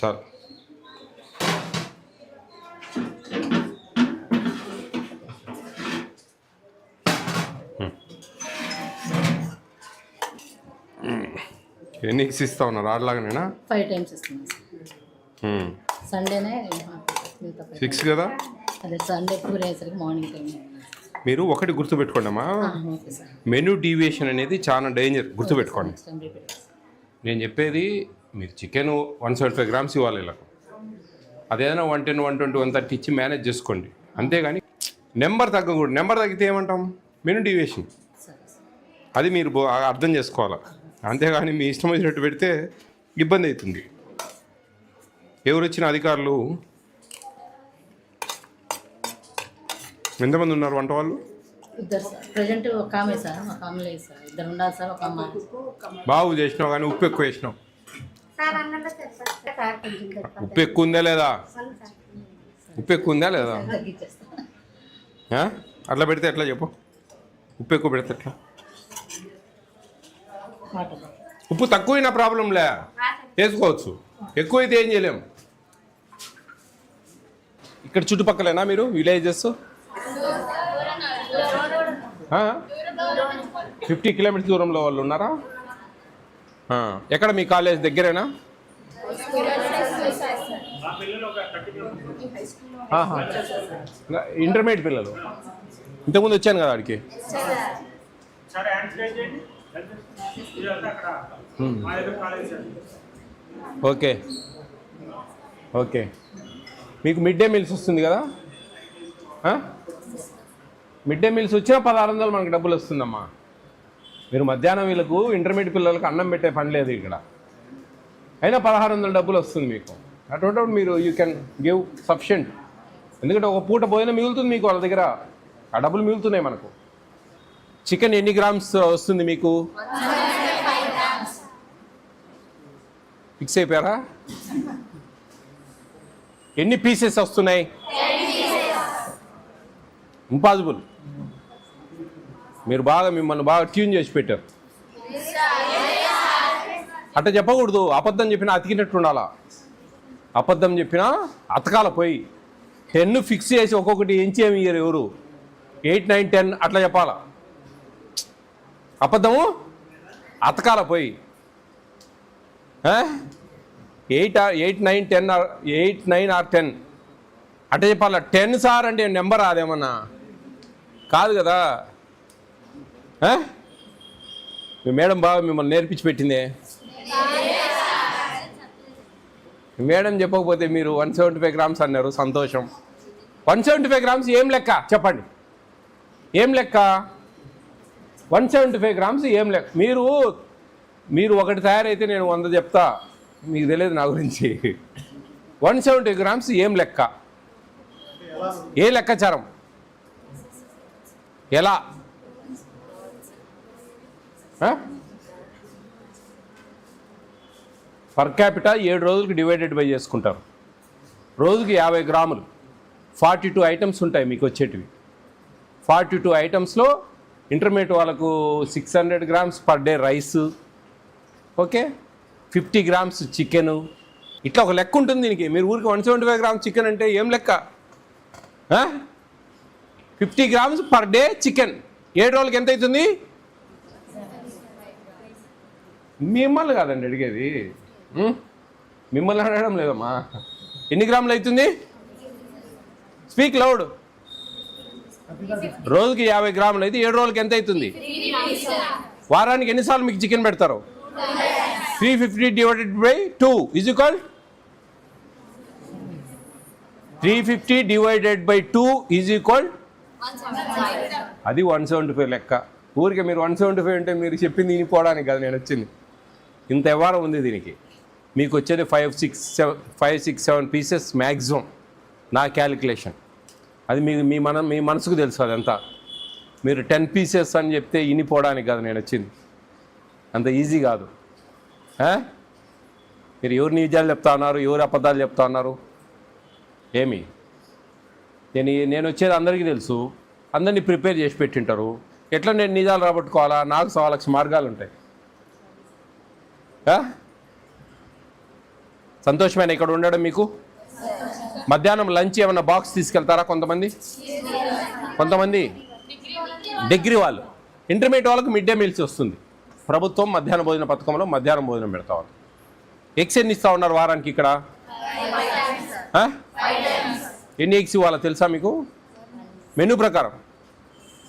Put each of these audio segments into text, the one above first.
చాలు. ఎన్ని ఇస్తా ఉన్నారు ఆడలాగానేనా? 5 times ఇస్తున్నాం. సండేనే 6 కదా? అదే సండే పూర్ అయ్యేసరికి మార్నింగ్ టైం. మీరు ఒకటి గుర్తుపెట్టుకోండమ్మా, మెనూ డీవియేషన్ అనేది చాలా డేంజర్. గుర్తుపెట్టుకోండి. నేను చెప్పేది మీరు చికెన్ 175 grams ఇవ్వాలి ఇలా, అదేదైనా 110, 120, 130 ఇచ్చి మేనేజ్ చేసుకోండి. అంతేగాని నెంబర్ తగ్గకూడదు. నెంబర్ తగ్గితే ఏమంటాం? Menu deviation. అది మీరు అర్థం చేసుకోవాలి. అంతేగాని మీ ఇష్టం వచ్చినట్టు పెడితే ఇబ్బంది అవుతుంది. ఎవరు వచ్చిన అధికారులు ఎంతమంది ఉన్నారు వంట వాళ్ళు? ఇద్దరు సార్. ప్రజెంట్ ఒక ఆమె సార్, ఒక ఆమె లేదు సార్. ఇద్దరు ఉండాలి సార్. ఒక అమ్మాయి. బాగు చేసినావు కానీ ఉప్పు ఎక్కువ వేసినావు. ఉప్పు ఎక్కువ ఉందా లేదా? ఉప్పు ఎక్కువ ఉందా లేదా? అట్లా పెడితే ఎట్లా చెప్పు? ఉప్పు ఎక్కువ పెడితే ఎట్లా? ఉప్పు తక్కువైనా ప్రాబ్లంలే, వేసుకోవచ్చు. ఎక్కువైతే ఏం చేయలేము. ఇక్కడ చుట్టుపక్కలేనా మీరు విలేజెస్? 50 kilometers దూరంలో వాళ్ళు ఉన్నారా? ఎక్కడ మీ కాలేజ్ దగ్గరేనా? ఇంటర్మీడియట్ పిల్లలు. ఇంతకుముందు వచ్చాను కదా ఆడికి. Okay okay. మీకు మిడ్ డే మీల్స్ వస్తుంది కదా? మిడ్ డే మీల్స్ వచ్చినా 1600 మనకి డబ్బులు వస్తుందమ్మా. మీరు మధ్యాహ్నం వీళ్ళకు ఇంటర్మీడియట్ పిల్లలకు అన్నం పెట్టే పని లేదు ఇక్కడ, అయినా 1600 డబ్బులు వస్తుంది మీకు. అటువంటి మీరు యూ కెన్ గివ్ సఫిషియంట్. ఎందుకంటే ఒక పూట భోజనం మిగులుతుంది మీకు వాళ్ళ దగ్గర, ఆ డబ్బులు మిగులుతున్నాయి మనకు. చికెన్ ఎన్ని గ్రామ్స్ వస్తుంది మీకు? ఫిక్స్ అయిపోయారా? ఎన్ని పీసెస్ వస్తున్నాయి? ఇంపాసిబుల్. మీరు మిమ్మల్ని బాగా ట్యూన్ చేసి పెట్టారు. అట్లా చెప్పకూడదు. అబద్ధం చెప్పినా అతికినట్టు ఉండాలా. అబద్ధం చెప్పినా అతకాల పోయి 10 ఫిక్స్ చేసి ఒక్కొక్కటి ఎంచేమి ఇయ్యరు ఎవరు. 8, 9, 10 అట్లా చెప్పాలా. అబద్ధము అతకాల పోయి 8, 9, 10 8, 9 or 10 అట్లా చెప్పాలా. 10 సార్ అంటే నెంబర్ అదేమన్నా కాదు కదా. మీ మేడం బాగా మిమ్మల్ని నేర్పించి పెట్టిందే. మేడం చెప్పకపోతే మీరు 175 grams అన్నారు, సంతోషం. 175 grams ఏం లెక్క చెప్పండి? ఏం లెక్క? 175 grams ఏం లెక్క? మీరు ఒకటి తయారైతే నేను 100 చెప్తా, మీకు తెలియదు నా గురించి. 170 grams ఏం లెక్క? ఏ లెక్కచారం? ఎలా? పర్ క్యాపిటా 7 రోజులకి డివైడెడ్ బై చేసుకుంటారు. రోజుకి 50 గ్రాములు. 42 ఐటమ్స్ ఉంటాయి మీకు వచ్చేటివి. 42 ఐటమ్స్లో ఇంటర్మీడియట్ వాళ్ళకు 600 grams per day rice, okay, 50 grams chicken. ఇట్లా ఒక లెక్క ఉంటుంది దీనికి. మీరు ఊరికి 175 grams చికెన్ అంటే ఏం లెక్క? 50 grams పర్ డే చికెన్ 7 రోజులకి ఎంత అవుతుంది? మిమ్మల్ని కాదండి అడిగేది, మిమ్మల్ని అడగడం లేదమ్మా. ఎన్ని గ్రాములు అవుతుంది? Speak loud. రోజుకి 50 గ్రాములు అయితే 7 రోజులకి ఎంత అవుతుంది? వారానికి ఎన్నిసార్లు మీకు చికెన్ పెడతారు? 350 divided by 2 is equal 350 divided by 2 is equal అది 175 లెక్క. ఊరికే మీరు 175 అంటే మీరు చెప్పింది వినిపోవడానికి కాదు నేను వచ్చింది. ఇంత వ్యవహారం ఉంది దీనికి. మీకు వచ్చేది 5, 6, 7 పీసెస్ మ్యాక్సిమం నా క్యాలిక్యులేషన్. అది మీ మనసుకు తెలుసు అదంతా. మీరు 10 పీసెస్ అని చెప్తే వినిపోవడానికి కాదు నేను వచ్చింది. అంత ఈజీ కాదు. మీరు ఎవరు నిజాలు చెప్తా ఉన్నారు, ఎవరు అబద్ధాలు చెప్తా ఉన్నారు? ఏమి నేను వచ్చేది అందరికీ తెలుసు, అందరినీ ప్రిపేర్ చేసి పెట్టింటారు. ఎట్లా నేను నిజాలు రాబట్టుకోవాలా? నాకు 1,00,000 మార్గాలు ఉంటాయి. సంతోషమైన ఇక్కడ ఉండడం మీకు? మధ్యాహ్నం లంచ్ ఏమన్నా బాక్స్ తీసుకెళ్తారా కొంతమంది? డిగ్రీ వాళ్ళు, ఇంటర్మీడియట్ వాళ్ళకి మిడ్ డే మీల్స్ వస్తుంది. ప్రభుత్వం మధ్యాహ్న భోజన పథకంలో మధ్యాహ్నం భోజనం పెడతా ఉంది. ఎగ్స్ ఎన్ని ఇస్తూ ఉన్నారు వారానికి ఇక్కడ? ఎన్ని ఎగ్స్ ఇవ్వాలో తెలుసా మీకు? మెనూ ప్రకారం,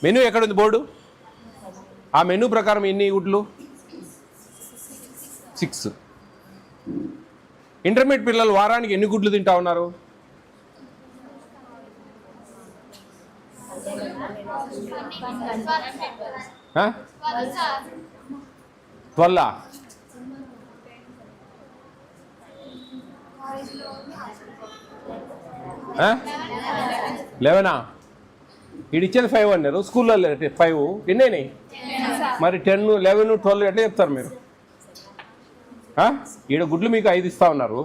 మెనూ ఎక్కడుంది బోర్డు? ఆ మెనూ ప్రకారం ఎన్ని గుడ్లు? 6. ఇంటర్మీడియట్ పిల్లలు వారానికి ఎన్ని గుడ్లు తింటా ఉన్నారు? 12. 11. ఇచ్చేది 5 అన్నారు స్కూల్లో. 5 ఎన్నైనాయి మరి? 10, 11, 12 ఎట్లా చెప్తారు మీరు? ఈడ గుడ్లు మీకు 5 ఇస్తూ ఉన్నారు.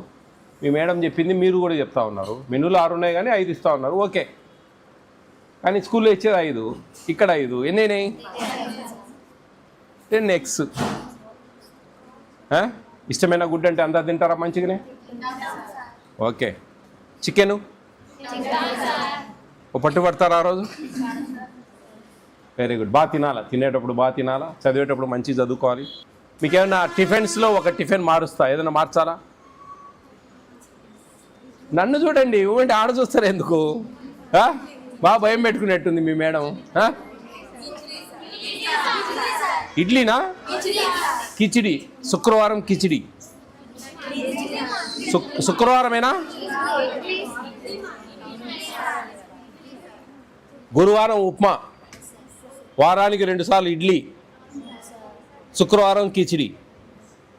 మీ మేడం చెప్పింది, మీరు కూడా చెప్తా ఉన్నారు. మెనూలో 6 ఉన్నాయి కానీ 5 ఇస్తూ ఉన్నారు. ఓకే, కానీ స్కూల్లో ఇచ్చేది 5, ఇక్కడ 5 ఎన్నైనాయి? 10 eggs. ఇష్టమైన గుడ్డు అంటే అంతా తింటారా మంచిగానే? ఓకే. చికెను పట్టుబడతారా ఆ రోజు? Very good. బాగా తినాలా, తినేటప్పుడు బాగా తినాలా, చదివేటప్పుడు మంచిగా చదువుకోవాలి. మీకు ఏమైనా టిఫిన్స్లో ఒక టిఫిన్ మారుస్తా, ఏదైనా మార్చాలా? నన్ను చూడండి, ఇవ్వండి, ఆడ చూస్తారు ఎందుకు? బాగా భయం పెట్టుకునేట్టుంది మీ మేడం. ఇడ్లీనా? కిచిడి. శుక్రవారం కిచిడి. శుక్రవారమేనా? గురువారం ఉప్మా, వారానికి 2 సార్లు ఇడ్లీ, శుక్రవారం కిచిడి.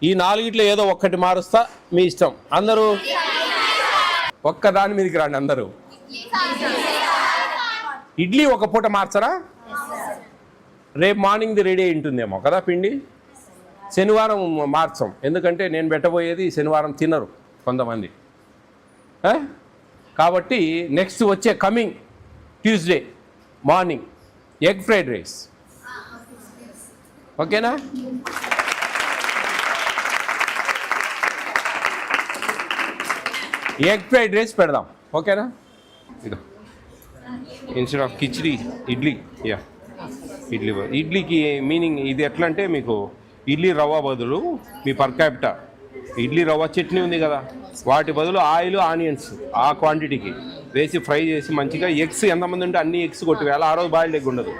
ఈ 4 ఏదో ఒక్కటి మారుస్తా, మీ ఇష్టం. అందరూ ఒక్క దాని మీదకి రండి. అందరూ ఇడ్లీ ఒక పూట మార్చరా? రేపు మార్నింగ్ది రెడీ అయి ఉంటుందేమో కదా పిండి. శనివారం మార్చం, ఎందుకంటే నేను పెట్టబోయేది శనివారం తినరు కొంతమంది. కాబట్టి నెక్స్ట్ వచ్చే coming Tuesday morning egg fried rice. ఓకేనా? ఎగ్ ఫ్రైడ్ రైస్ పెడదాం. ఓకేనా? ఇదో instead of khichdi idli. Yeah, ఇడ్లీకి మీనింగ్ ఇది ఎట్లా అంటే, మీకు ఇడ్లీ రవ్వ బదులు మీ పర్ క్యాపిటా ఇడ్లీ రవ్వ చట్నీ ఉంది కదా, వాటి బదులు ఆయిల్, ఆనియన్స్ ఆ క్వాంటిటీకి వేసి ఫ్రై చేసి మంచిగా ఎగ్స్ ఎంతమంది ఉంటే అన్ని ఎగ్స్ కొట్టివేయాలి. ఆ రోజు బాయిల్డ్ ఎగ్ ఉండదు.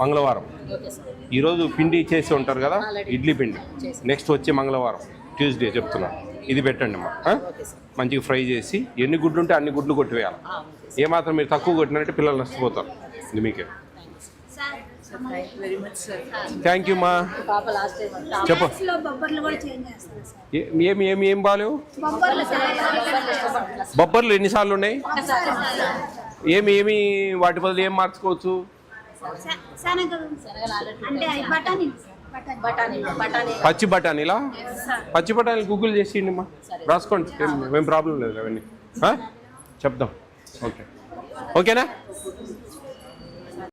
మంగళవారం ఈరోజు పిండి చేసి ఉంటారు కదా, ఇడ్లీ పిండి. నెక్స్ట్ వచ్చే మంగళవారం ట్యూస్డే చెప్తున్నా, ఇది పెట్టండి అమ్మా. మంచిగా ఫ్రై చేసి ఎన్ని గుడ్లు ఉంటే అన్ని గుడ్లు కొట్టివేయాలి. ఏమాత్రం మీరు తక్కువ కొట్టినట్టే పిల్లలు నష్టపోతారు. ఇది మీకే. థ్యాంక్ యూ మా. చెప్పు. ఏం బాగాలేవు? బొబ్బర్లు ఎన్నిసార్లు ఉన్నాయి? ఏమి వాటి బదులు ఏం మార్చుకోవచ్చు? పచ్చి బఠానీలా? పచ్చి బఠానీలు గూగుల్ చేసి మా రాసుకోండి, ఏం ప్రాబ్లం లేదు. అవన్నీ చెప్దాం. ఓకే, ఓకేనా?